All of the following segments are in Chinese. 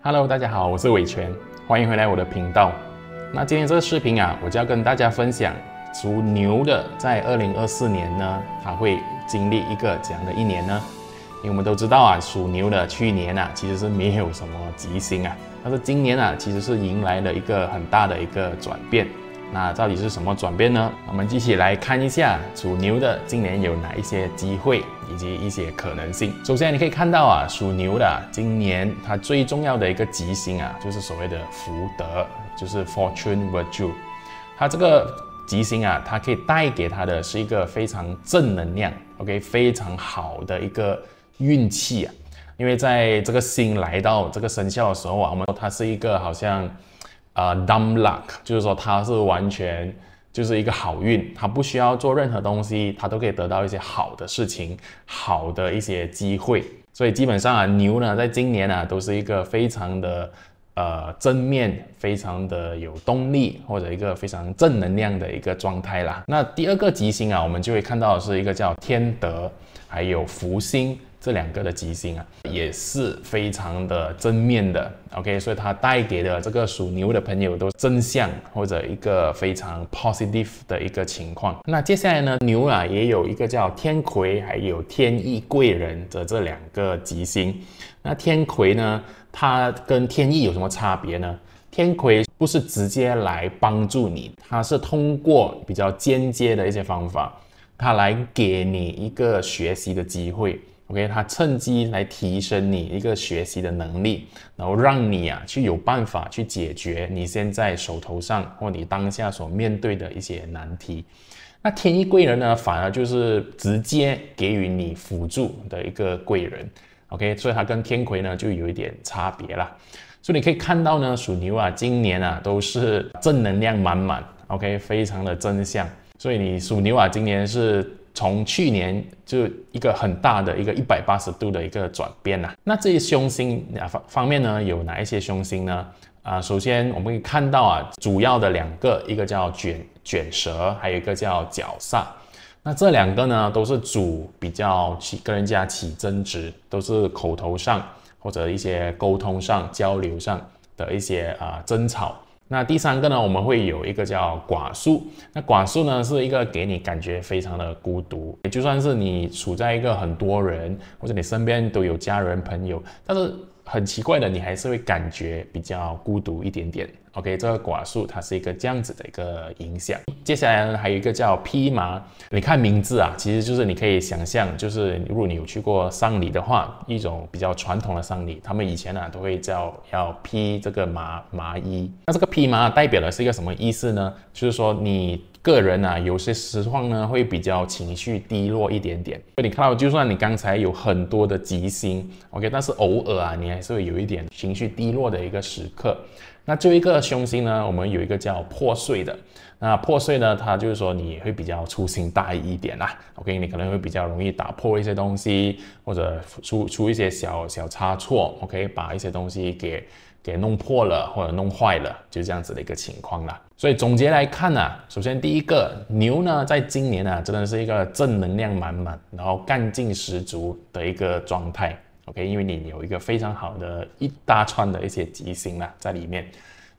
Hello， 大家好，我是伟全，欢迎回来我的频道。那今天这个视频啊，我就要跟大家分享属牛的在2024年呢，它会经历一个怎样的一年呢？因为我们都知道啊，属牛的去年啊其实是没有什么吉星啊，但是今年啊其实是迎来了一个很大的一个转变。那到底是什么转变呢？我们一起来看一下属牛的今年有哪一些机会以及一些可能性。首先你可以看到啊，属牛的今年它最重要的一个吉星啊，就是所谓的福德，就是 Fortune Virtue。它这个吉星啊，它可以带给它的是一个非常正能量 ，OK， 非常好的一个运气啊。因为在这个星来到这个生肖的时候啊，我们说它是一个好像dumb luck， 就是说它是完全就是一个好运，它不需要做任何东西，它都可以得到一些好的事情，好的一些机会。所以基本上啊，牛呢在今年啊都是一个非常的正面，非常的有动力，或者一个非常正能量的一个状态啦。那第二个吉星啊，我们就会看到的是一个叫天德，还有福星。这两个的吉星啊，也是非常的正面的 ，OK， 所以它带给的这个属牛的朋友都正向或者一个非常 positive 的一个情况。那接下来呢，牛啊也有一个叫天魁，还有天意贵人的这两个吉星。那天魁呢，它跟天意有什么差别呢？天魁不是直接来帮助你，它是通过比较间接的一些方法，它来给你一个学习的机会。OK， 它趁机来提升你一个学习的能力，然后让你啊去有办法去解决你现在手头上或你当下所面对的一些难题。那天意贵人呢，反而就是直接给予你辅助的一个贵人。OK， 所以它跟天魁呢就有一点差别啦。所以你可以看到呢，属牛啊，今年啊都是正能量满满 ，OK， 非常的正向。所以你属牛啊，今年是从去年就一个很大的一个180度的一个转变啦。那这些凶星方面呢，有哪一些凶星呢？首先我们可以看到啊，主要的两个，一个叫卷舌，还有一个叫角煞。那这两个呢，都是主比较跟人家起争执，都是口头上或者一些沟通上、交流上的一些争吵。那第三个呢，我们会有一个叫寡宿。那寡宿呢，是一个给你感觉非常的孤独，就算是你处在一个很多人，或者你身边都有家人朋友，但是很奇怪的，你还是会感觉比较孤独一点点。OK， 这个寡宿它是一个这样子的一个影响。接下来呢，还有一个叫披麻。你看名字啊，其实就是你可以想象，就是如果你有去过丧礼的话，一种比较传统的丧礼，他们以前都会要披这个麻衣。那这个披麻代表的是一个什么意思呢？就是说你个人有些时况呢会比较情绪低落一点点。所以你看到，就算你刚才有很多的吉星 ，OK， 但是偶尔你还是会有一点情绪低落的一个时刻。那最后一个凶星呢，我们有一个叫破碎的。那破碎呢，它就是说你会比较粗心大意一点啦。OK， 你可能会比较容易打破一些东西，或者出一些小差错。OK， 把一些东西给弄破了或者弄坏了，就这样子的一个情况啦。所以总结来看首先第一个，牛呢在今年真的是一个正能量满满，然后干劲十足的一个状态。OK， 因为你有一个非常好的一大串的一些吉星在里面，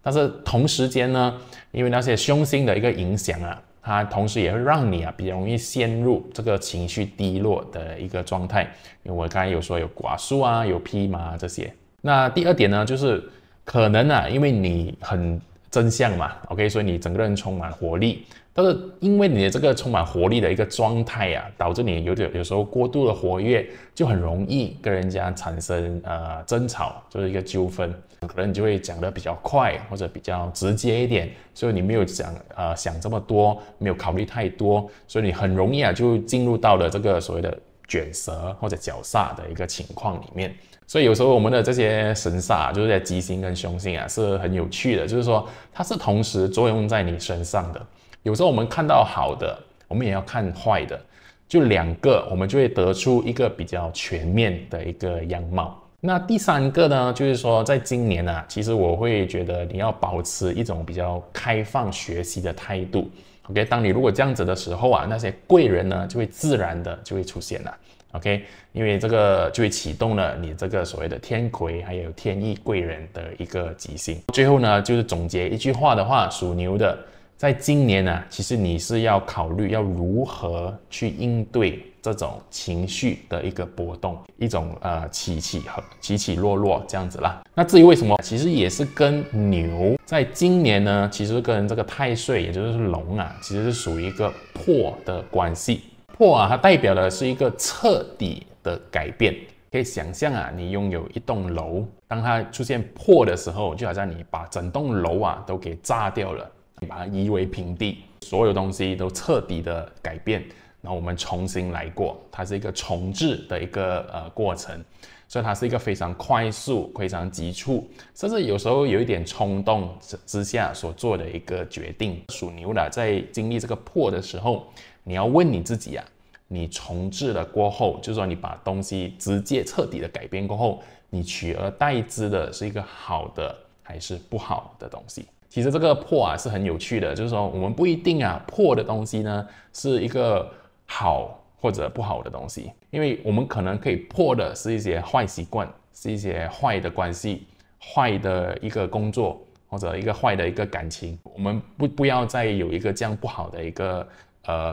但是同时间呢，因为那些凶星的一个影响它同时也会让你比较容易陷入这个情绪低落的一个状态。因为我刚才有说有寡宿有披麻这些。那第二点呢，就是可能因为你很正向嘛 ，OK， 所以你整个人充满活力。但是因为你的这个充满活力的一个状态导致你有时候过度的活跃，就很容易跟人家产生争吵，就是一个纠纷。可能你就会讲得比较快，或者比较直接一点，所以你没有想这么多，没有考虑太多，所以你很容易就进入到了这个所谓的卷舌或者角煞的一个情况里面。所以有时候我们的这些神煞，就是在吉星跟凶星是很有趣的，就是说它是同时作用在你身上的。有时候我们看到好的，我们也要看坏的，就两个，我们就会得出一个比较全面的一个样貌。那第三个呢，就是说在今年其实我会觉得你要保持一种比较开放学习的态度。OK， 当你如果这样子的时候那些贵人呢就会自然的就会出现了。OK， 因为这个就会启动了你这个所谓的天魁还有天意贵人的一个吉星。最后呢，就是总结一句话的话，属牛的在今年呢，其实你是要考虑要如何去应对这种情绪的一个波动，一种起起落落这样子啦。那至于为什么，其实也是跟牛在今年呢，其实跟这个太岁，也就是龙啊，其实是属于一个破的关系。破啊，它代表的是一个彻底的改变。可以想象啊，你拥有一栋楼，当它出现破的时候，就好像你把整栋楼啊都给炸掉了，你把它夷为平地，所有东西都彻底的改变，然后我们重新来过，它是一个重置的一个过程。所以它是一个非常快速、非常急促，甚至有时候有一点冲动之下所做的一个决定。属牛的在经历这个破的时候，你要问你自己啊，你重置了过后，就是说你把东西直接彻底的改变过后，你取而代之的是一个好的还是不好的东西？其实这个破啊是很有趣的，就是说我们不一定啊破的东西呢是一个好或者不好的东西，因为我们可能可以破的是一些坏习惯，是一些坏的关系，坏的一个工作，或者一个坏的一个感情。我们不要再有一个这样不好的一个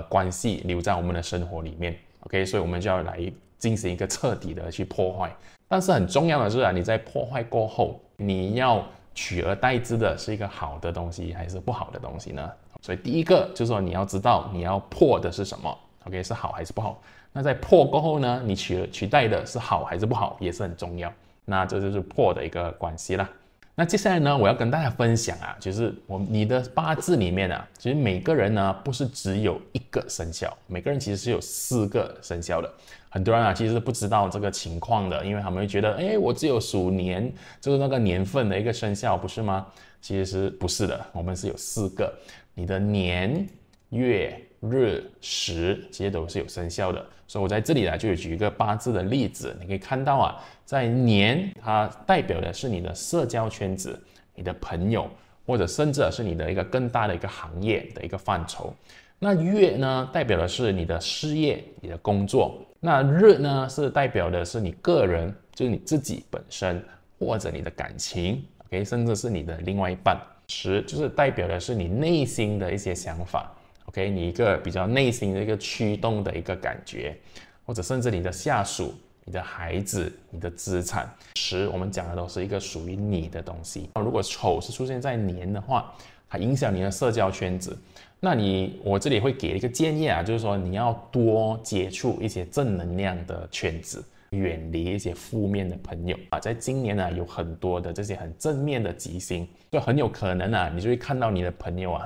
关系留在我们的生活里面。OK， 所以我们就要来进行一个彻底的去破坏。但是很重要的是啊，你在破坏过后，你要取而代之的是一个好的东西还是不好的东西呢？所以第一个就是说你要知道你要破的是什么。OK， 是好还是不好？那在破过后呢，你取代的是好还是不好，也是很重要。那这就是破的一个关系啦。那接下来呢，我要跟大家分享啊，就是你的八字里面啊，其实每个人呢不是只有一个生肖，每个人其实是有4个生肖的。很多人啊其实是不知道这个情况的，因为他们会觉得，我只有属年，就是那个年份的一个生肖，不是吗？其实不是的，我们是有4个，你的年、月、日、时，其实都是有生肖的。所以我在这里呢，就有举一个八字的例子，你可以看到啊，在年，它代表的是你的社交圈子、你的朋友，或者甚至是你的一个更大的一个行业的一个范畴。那月呢，代表的是你的事业、你的工作。那日呢，是代表的是你个人，就是你自己本身，或者你的感情 ，OK， 甚至是你的另外一半。时就是代表的是你内心的一些想法。OK， 你一个比较内心的一个驱动的一个感觉，或者甚至你的下属、你的孩子、你的资产。时我们讲的都是一个属于你的东西。如果丑是出现在年的话，它影响你的社交圈子。那我这里会给一个建议啊，就是说你要多接触一些正能量的圈子，远离一些负面的朋友啊。在今年呢，有很多的这些很正面的吉星，就很有可能啊，你就会看到你的朋友啊，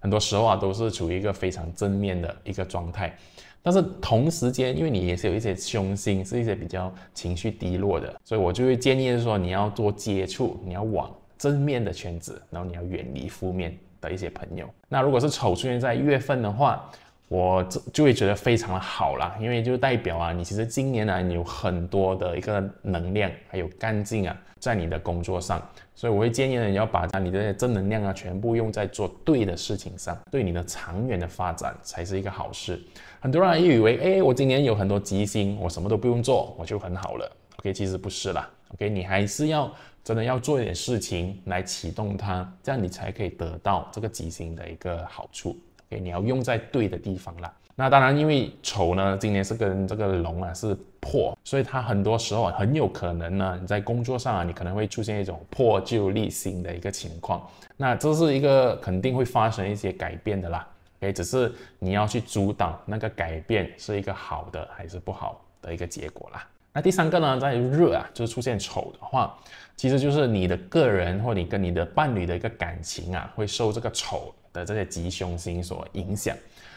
很多时候啊，都是处于一个非常正面的一个状态。但是同时间，因为你也是有一些凶星，是一些比较情绪低落的，所以我就会建议是说，你要多接触，你要往正面的圈子，然后你要远离负面的一些朋友。那如果是丑出现在月份的话，我就会觉得非常的好啦，因为就代表啊，你其实今年啊，你有很多的一个能量还有干劲啊，在你的工作上，所以我会建议你要把你的正能量啊，全部用在做对的事情上，对你的长远的发展才是一个好事。很多人也以为，我今年有很多吉星，我什么都不用做，我就很好了。OK， 其实不是啦。OK， 你还是真的要做一点事情来启动它，这样你才可以得到这个吉星的一个好处。Okay， 你要用在对的地方啦。那当然，因为丑呢，今年是跟这个龙啊是破，所以它很多时候啊很有可能呢，你在工作上啊，你可能会出现一种破旧立新的一个情况。那这是一个肯定会发生一些改变的啦。OK， 只是你要去主导那个改变是一个好的还是不好的一个结果啦。那第3个呢，在日啊，就是出现丑的话，其实就是你的个人或你跟你的伴侣的一个感情啊，会受这个丑的这些吉凶星所影响。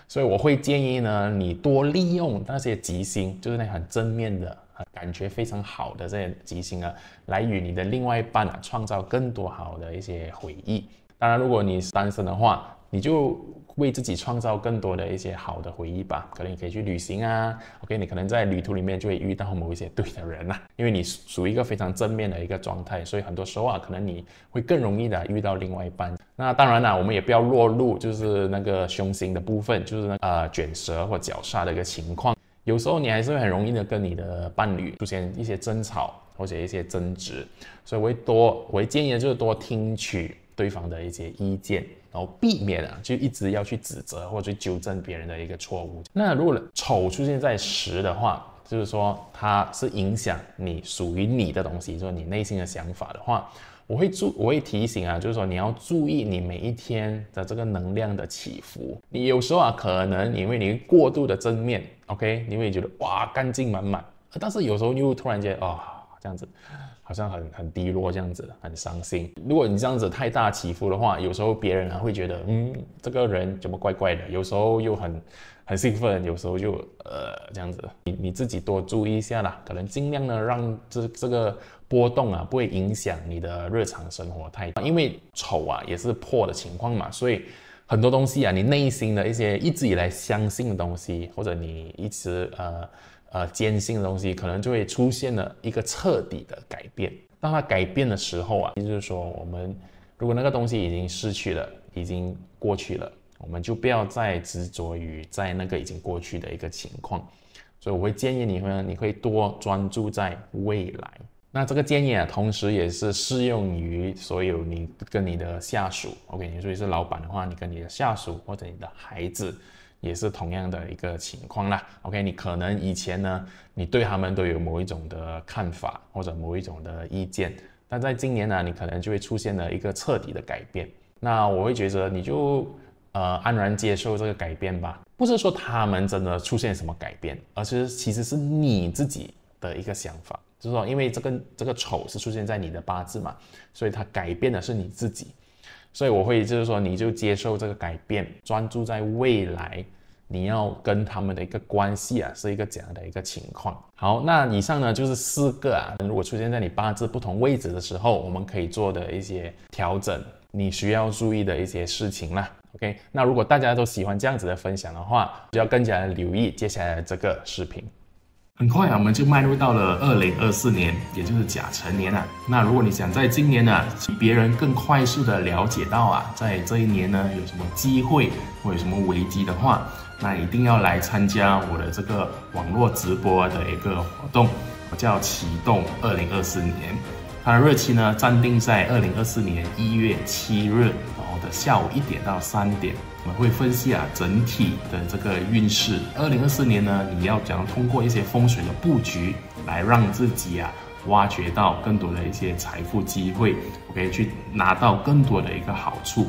所以我会建议呢，你多利用那些吉星，就是那很正面的、感觉非常好的这些吉星啊，来与你的另外一半啊，创造更多好的一些回忆。当然，如果你是单身的话，你就为自己创造更多的一些好的回忆吧。可能你可以去旅行啊 ，OK， 你可能在旅途里面就会遇到某一些对的人啊，因为你属于一个非常正面的一个状态，所以很多时候啊，可能你会更容易的遇到另外一半。那当然啦，我们也不要落入就是那个凶星的部分，就是卷舌或绞煞的一个情况。有时候你还是会很容易的跟你的伴侣出现一些争吵或者一些争执，所以我会建议的就是多听取对方的一些意见，然后避免就一直要去指责或者去纠正别人的一个错误。那如果丑出现在10的话，就是说它是影响你属于你的东西，就是你内心的想法的话，我会提醒就是说你要注意你每一天的这个能量的起伏。你有时候可能因为你过度的正面 ，OK， 你会觉得哇干劲满满，但是有时候又突然间这样子好像很低落，这样子很伤心。如果你这样子太大起伏的话，有时候别人会觉得这个人怎么怪怪的，有时候又很兴奋，有时候就这样子。你自己多注意一下啦，可能尽量呢让这个波动不会影响你的日常生活太大。因为丑也是破的情况嘛，所以很多东西你内心的一些一直以来相信的东西，或者你一直坚信的东西，可能就会出现了一个彻底的改变。当它改变的时候就是说我们如果那个东西已经失去了，已经过去了，我们就不要再执着于在那个已经过去的一个情况。所以我会建议你会多专注在未来。那这个建议同时也是适用于所有你跟你的下属 ，OK， 你如果是老板的话，你跟你的下属或者你的孩子也是同样的一个情况啦 ，OK， 你可能以前呢，你对他们都有某一种的看法或者某一种的意见，但在今年呢，你可能就会出现了一个彻底的改变。那我会觉得你就安然接受这个改变吧，不是说他们真的出现什么改变，而是其实是你自己的一个想法，就是说因为这个丑是出现在你的八字嘛，所以它改变的是你自己。所以我会就是说你就接受这个改变，专注在未来你要跟他们的一个关系是一个怎样的一个情况。好，那以上呢就是4个如果出现在你八字不同位置的时候，我们可以做的一些调整，你需要注意的一些事情啦。OK， 那如果大家都喜欢这样子的分享的话，就要更加的留意接下来的这个视频。很快我们就迈入到了2024年，也就是甲辰年那如果你想在今年比别人更快速的了解到在这一年呢有什么机会或有什么危机的话，那一定要来参加我的这个网络直播的一个活动，我叫启动2024年。它的日期呢暂定在2024年1月7日，然后的下午1点到3点。我们会分析整体的这个运势。2024年呢，你要怎样通过一些风水的布局来让自己挖掘到更多的一些财富机会 ，OK， 去拿到更多的一个好处。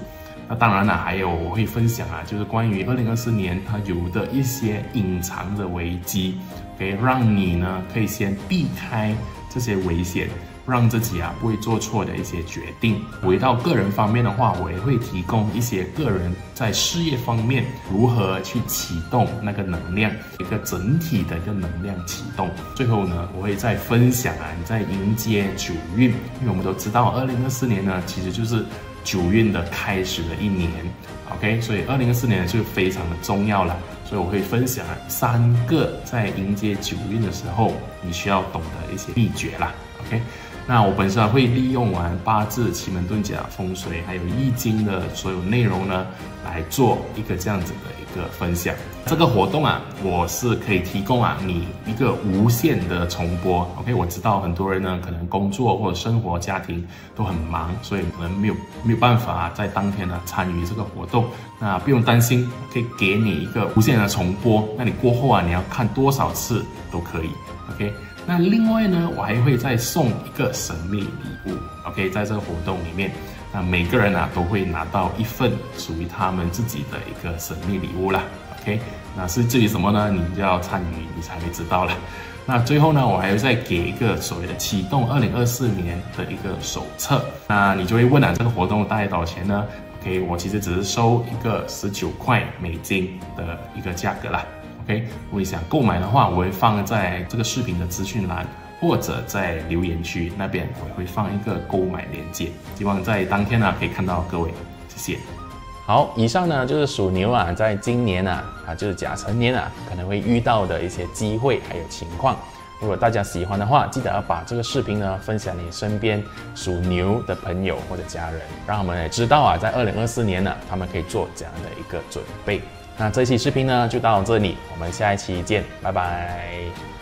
那当然了，还有我会分享就是关于2024年它有的一些隐藏的危机，可以让你呢可以先避开这些危险，让自己不会做错的一些决定。回到个人方面的话，我也会提供一些个人在事业方面如何去启动那个能量，一个整体的一个能量启动。最后呢，我会再分享你在迎接9运，因为我们都知道2024年呢其实就是9运的开始的一年 ，OK， 所以2024年就非常的重要了。所以我会分享3个在迎接9运的时候你需要懂的一些秘诀啦 ，OK。那我本身会利用完八字、奇门遁甲、风水还有易经的所有内容呢，来做一个这样子的一个分享。这个活动我是可以提供你一个无限的重播。OK， 我知道很多人呢可能工作或者生活、家庭都很忙，所以可能没有办法在当天呢参与这个活动。那不用担心，可以给你一个无限的重播。那你过后你要看多少次都可以。OK。那另外呢，我还会再送一个神秘礼物 ，OK， 在这个活动里面，那每个人都会拿到一份属于他们自己的一个神秘礼物啦 ，OK， 那是至于什么呢？你就要参与，你才会知道了。那最后呢，我还会再给一个所谓的启动2024年的一个手册。那你就会问这个活动大概多少钱呢 ？OK， 我其实只是收一个$19的一个价格啦。OK， 如果你想购买的话，我会放在这个视频的资讯栏，或者在留言区那边，我会放一个购买链接。希望在当天可以看到各位，谢谢。好，以上呢就是属牛在今年就是甲辰年可能会遇到的一些机会还有情况。如果大家喜欢的话，记得要把这个视频呢分享你身边属牛的朋友或者家人，让他们也知道在2024年他们可以做这样的一个准备。那这期视频呢就到这里，我们下一期见，拜拜。